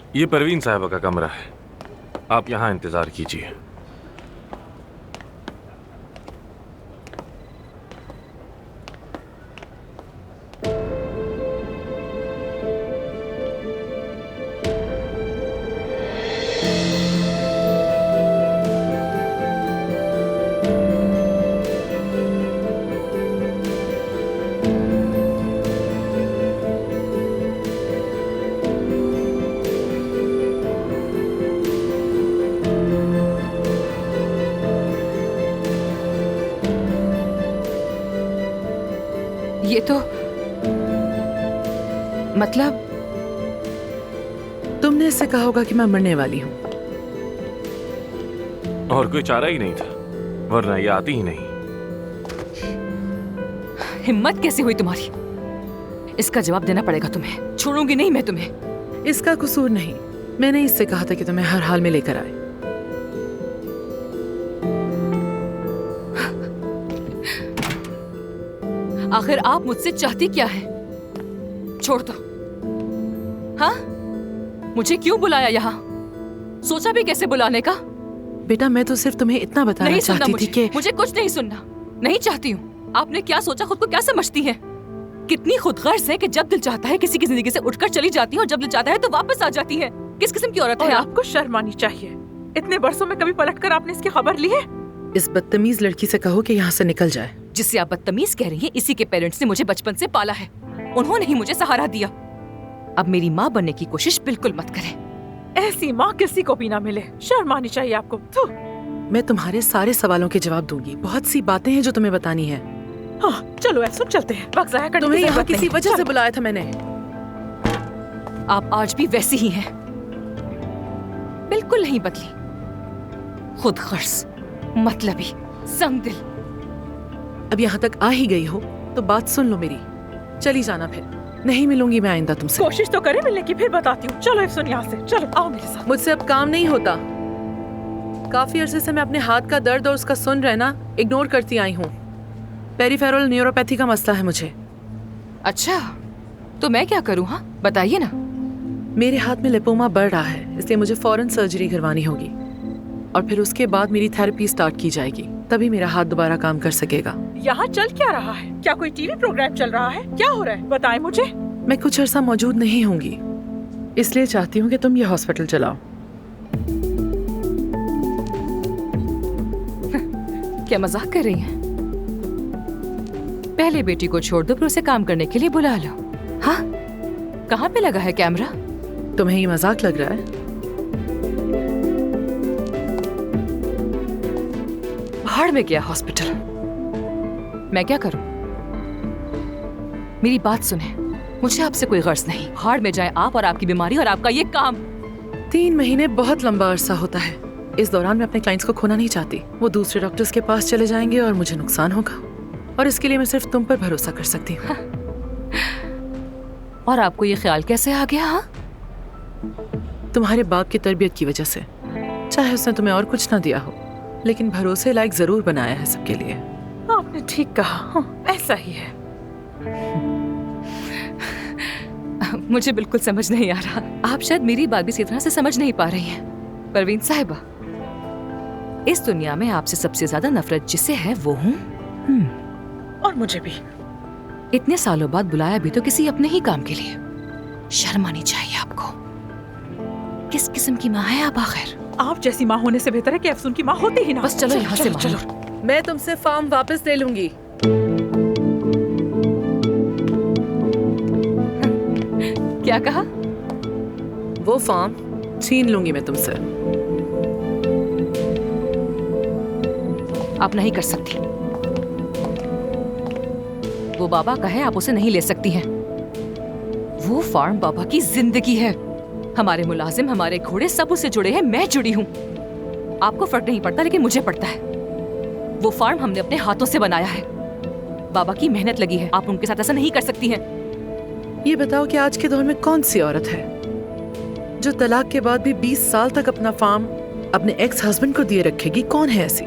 ये परवीन साहिबा का कमरा है, आप यहाँ इंतजार कीजिए। ये तो मतलब तुमने इससे कहा होगा कि मैं मरने वाली हूँ। और कोई चारा ही नहीं था, वरना ये आती ही नहीं। हिम्मत कैसी हुई तुम्हारी? इसका जवाब देना पड़ेगा तुम्हें। छोड़ूंगी नहीं मैं तुम्हें। इसका कसूर नहीं, मैंने इससे कहा था कि तुम्हें हर हाल में लेकर आए। आखिर आप मुझसे चाहती क्या है? छोड़ दो। हाँ, मुझे क्यों बुलाया यहाँ? सोचा भी कैसे बुलाने का? बेटा मैं तो सिर्फ तुम्हें इतना बताना नहीं सुनना चाहती थी कि मुझे कुछ नहीं सुनना। नहीं चाहती हूँ। आपने क्या सोचा, खुद को क्या समझती है? कितनी खुदगर्ज है कि जब दिल चाहता है किसी की जिंदगी से उठकर चली जाती है और जब दिल चाहता है तो वापस आ जाती है। किस किस्म की औरत है आप? आपको शर्म आनी चाहिए। इतने बरसों में कभी पलटकर आपने इसकी खबर ली है? इस बदतमीज लड़की से कहो कि यहाँ से निकल जाए। जिसे आप बदतमीज कह रही हैं, इसी के पेरेंट्स ने मुझे बचपन से पाला है। उन्होंने ही मुझे सहारा दिया। अब मेरी माँ बनने की कोशिश बिल्कुल मत करें। ऐसी माँ किसी को भी ना मिले। शर्म आनी चाहिए आपको। थू। मैं तुम्हारे सारे सवालों के जवाब दूंगी। बहुत सी बातें हैं जो तुम्हें बतानी है। हाँ, चलो ऐसा चलते हैं। वक्त जाया करने तुम्हें की यहाँ जरूरत किसी नहीं। वजह से चलो। बुलाया था मैंने। आप आज भी वैसी ही हैं। बिल्कुल नहीं बदली। खुदगर्ज, मतलबी, संगदिल। अब यहाँ तक आ ही गई हो तो बात सुन लो मेरी। चली जाना फिर। नहीं मिलूंगी मैं आइंदा तुमसे। कोशिश तो करें मिलने की, फिर बताती हूँ। चलो सुन यहाँ से। चलो आओ मेरे साथ। मुझसे अब काम नहीं होता। काफी अरसे से मैं अपने हाथ का दर्द और उसका सुन रहना इग्नोर करती आई हूँ। पेरिफेरल न्यूरोपैथी का मसला है मुझे। अच्छा, तो मैं क्या करूँ? हाँ बताइए ना। मेरे हाथ में लिपोमा बढ़ रहा है, इसलिए मुझे फौरन सर्जरी करवानी होगी और फिर उसके बाद मेरी थेरेपी स्टार्ट की जाएगी। तभी मेरा हाथ दोबारा काम कर सकेगा। यहाँ चल क्या रहा है? क्या कोई टीवी प्रोग्राम चल रहा है? क्या हो रहा है? बताएं मुझे। मैं कुछ अर्सा मौजूद नहीं होंगी, इसलिए चाहती हूँ कि तुम ये हॉस्पिटल चलाओ। क्या मजाक कर रही हैं? पहले बेटी को छोड़ दो, फिर उसे काम करने के लिए बुला लो। हाँ, कहाँ पे लगा है कैमरा? तुम्हें ये मजाक लग रहा है? भाड़ में गया हॉस्पिटल। मैं क्या करूं? मेरी बात सुने, मुझे आपसे कोई गर्ज नहीं। भाड़ में जाए आप और आपकी बीमारी और आपका ये काम। 3 महीने बहुत लंबा अरसा होता है। इस दौरान मैं अपने क्लाइंट्स को खोना नहीं चाहती। वो दूसरे डॉक्टर्स के पास चले जाएंगे और मुझे नुकसान होगा, और इसके लिए मैं सिर्फ तुम पर भरोसा कर सकती हूँ। और आपको ये ख्याल कैसे आ गया? हाँ, तुम्हारे बाप की तरबियत की वजह से। चाहे उसने तुम्हें और कुछ ना दिया हो, लेकिन भरोसे लायक जरूर बनाया है सबके लिए। आपने ठीक कहा। हाँ, ऐसा ही है। मुझे बिल्कुल समझ नहीं आ रहा। आप शायद मेरी बात भी इसी तरह से समझ नहीं पा रही हैं। परवीन साहिबा, इस दुनिया में आपसे सबसे ज्यादा नफरत जिसे है वो हूँ। और मुझे भी। इतने सालों बाद बुलाया भी तो किसी अपने ही काम के लिए। शर्म आनी चाहिए आपको। किस किस्म की माँ है आप आखिर? आप जैसी माँ होने से बेहतर है कि अफसून की माँ होती ही ना। बस चलो यहाँ से चलो। मैं तुमसे फार्म वापस ले लूंगी। क्या कहा? वो फार्म छीन लूंगी मैं तुमसे। आप नहीं कर सकती। वो बाबा का है, आप उसे नहीं ले सकती हैं। वो फार्म बाबा की जिंदगी है। हमारे मुलाजिम, हमारे घोड़े सब उससे जुड़े हैं। मैं जुड़ी हूँ। आपको फर्क नहीं पड़ता, लेकिन मुझे पड़ता है। वो फार्म हमने अपने हाथों से बनाया है। बाबा की मेहनत लगी है। आप उनके साथ ऐसा नहीं कर सकती हैं। ये बताओ कि आज के दौर में कौन सी औरत है जो तलाक के बाद भी 20 साल तक अपना फार्म अपने एक्स हस्बैंड को दिए रखेगी? कौन है ऐसी?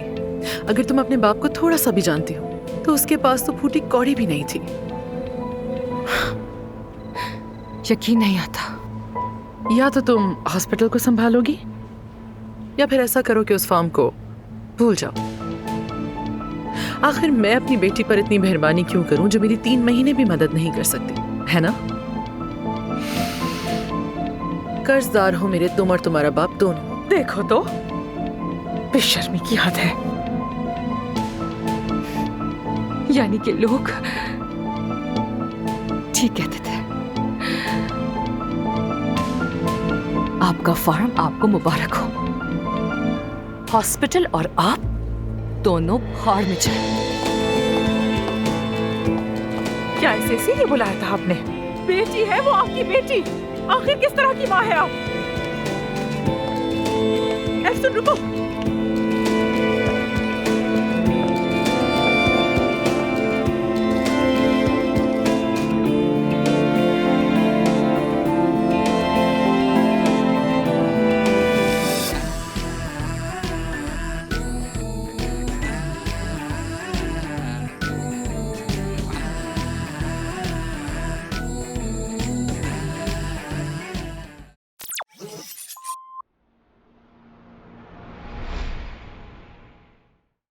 अगर तुम अपने बाप को थोड़ा सा भी जानती हो तो उसके पास तो फूटी कौड़ी भी नहीं थी। यकीन नहीं आता। या तो तुम हॉस्पिटल को संभालोगी या फिर ऐसा करो कि उस फार्म को भूल जाओ। आखिर मैं अपनी बेटी पर इतनी मेहरबानी क्यों करूं जो मेरी 3 महीने भी मदद नहीं कर सकती, है ना? कर्जदार हो मेरे तुम और तुम्हारा बाप दोनों। देखो तो, बेशर्मी की हद है। यानी कि लोग ठीक कहते थे। आपका फार्म आपको मुबारक हो। हॉस्पिटल और आप दोनों भाड़ में जाए। क्या इसे इसीलिए बुलाया था आपने? बेटी है वो आपकी बेटी। आखिर किस तरह की माँ है आप? सुन रुको,